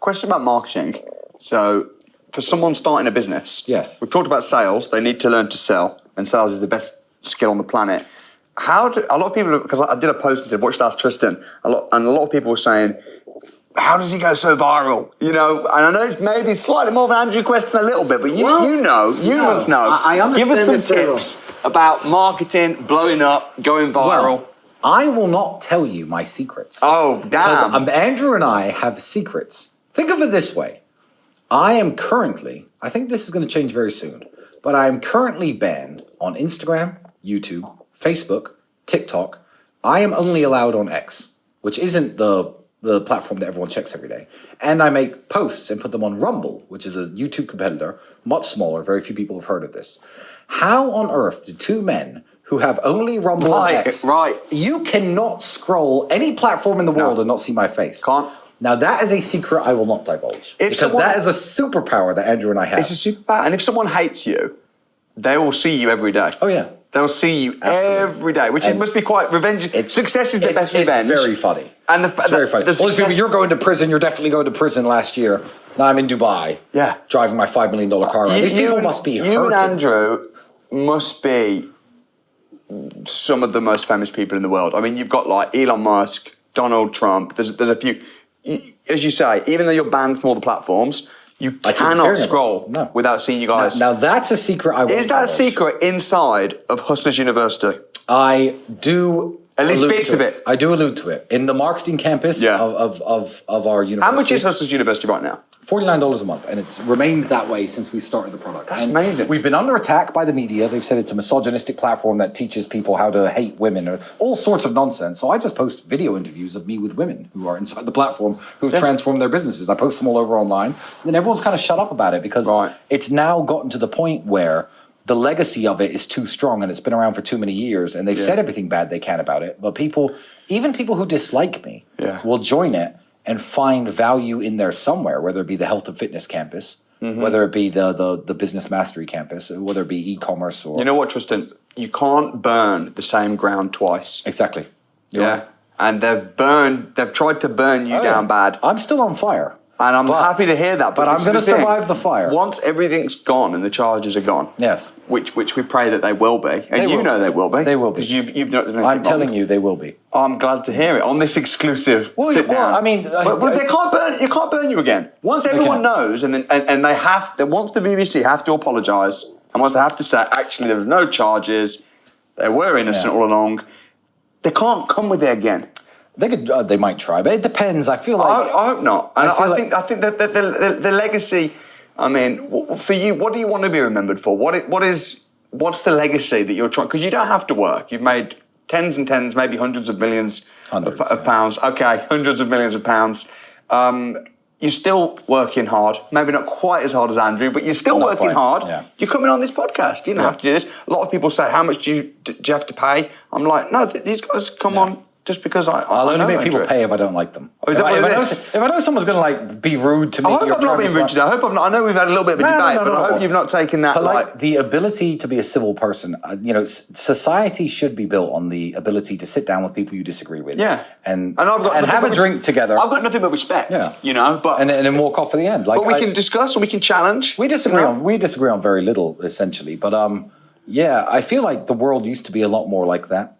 question about marketing. So, for someone starting a business, yes, we've talked about sales. They need to learn to sell, and sales is the best skill on the planet. How do a lot of people? Because I did a post and said, "Watch Ask Tristan," and a lot of people were saying, "How does he go so viral?" You know, and I know it's maybe slightly more of an Andrew question a little bit, but you must know. I understand. Give us some tips about marketing, blowing up, going viral. Well, I will not tell you my secrets. Oh, damn. Andrew and I have secrets. Think of it this way. I am currently, I think this is going to change very soon, but I am currently banned on Instagram, YouTube, Facebook, TikTok. I am only allowed on X, which isn't the platform that everyone checks every day. And I make posts and put them on Rumble, which is a YouTube competitor, much smaller. Very few people have heard of this. How on earth do two men who have only Rumble and X... Right. You cannot scroll any platform in the world and not see my face. Can't. Now, that is a secret I will not divulge. Because that is a superpower that Andrew and I have. It's a superpower. And if someone hates you, they will see you every day. Oh, yeah. They'll see you every day, which must be quite revenge. Success is the best revenge. It's very funny. And it's very funny. You're going to prison. You're definitely going to prison last year. Now I'm in Dubai. Yeah. Driving my $5 million car around. These people must be hurting. You and Andrew must be some of the most famous people in the world. I mean, you've got like Elon Musk, Donald Trump. There's a few. As you say, even though you're banned from all the platforms, you cannot scroll without seeing you guys. Now that's a secret I won't Is that a secret inside of Hustlers University? I do. At least bits of it. I do allude to it. In the marketing campus of our university. How much is Hustlers University right now? $49 a month, and it's remained that way since we started the product. That's amazing. We've been under attack by the media. They've said it's a misogynistic platform that teaches people how to hate women or all sorts of nonsense. So I just post video interviews of me with women who are inside the platform who've transformed their businesses. I post them all over online, and then everyone's kind of shut up about it because it's now gotten to the point where the legacy of it is too strong and it's been around for too many years, and they've said everything bad they can about it. But people, even people who dislike me, will join it and find value in there somewhere, whether it be the health and fitness campus, whether it be the business mastery campus, whether it be e-commerce or... You know what, Tristan? You can't burn the same ground twice. Exactly. And they've tried to burn you down bad. I'm still on fire. And I'm happy to hear that. But I'm going to survive the fire. Once everything's gone and the charges are gone. Yes. Which we pray that they will be. And you know they will be. They will be. Because you've not done anything I'm telling you, they will be. I'm glad to hear it on this exclusive sit down. I mean... But they can't burn you. Can't burn you again. Once everyone knows, and once the BBC have to apologise, and once they have to say, actually, there was no charges, they were innocent all along, they can't come with it again. They could. They might try, but it depends. I feel like I hope not. And I think that the legacy. I mean, for you, what do you want to be remembered for? What's the legacy that you're trying? Because you don't have to work. You've made tens and tens, maybe hundreds of millions of pounds. Okay, hundreds of millions of pounds. You're still working hard. Maybe not quite as hard as Andrew, but you're still working hard. Yeah. You're coming on this podcast. You don't have to do this. A lot of people say, "How much do you have to pay?" I'm like, no, these guys come on. Just because I'll only make people pay if I don't like them. Oh, if I know someone's going to like be rude to me. I hope I'm not being rude today. I hope I'm not. I know we've had a little bit of a debate, but I hope you've not taken that. Like the ability to be a civil person. Society should be built on the ability to sit down with people you disagree with. Yeah, and have a drink together. I've got nothing but respect. Yeah. But and then walk off at the end. But we can discuss and we can challenge. We disagree on very little essentially, but I feel like the world used to be a lot more like that.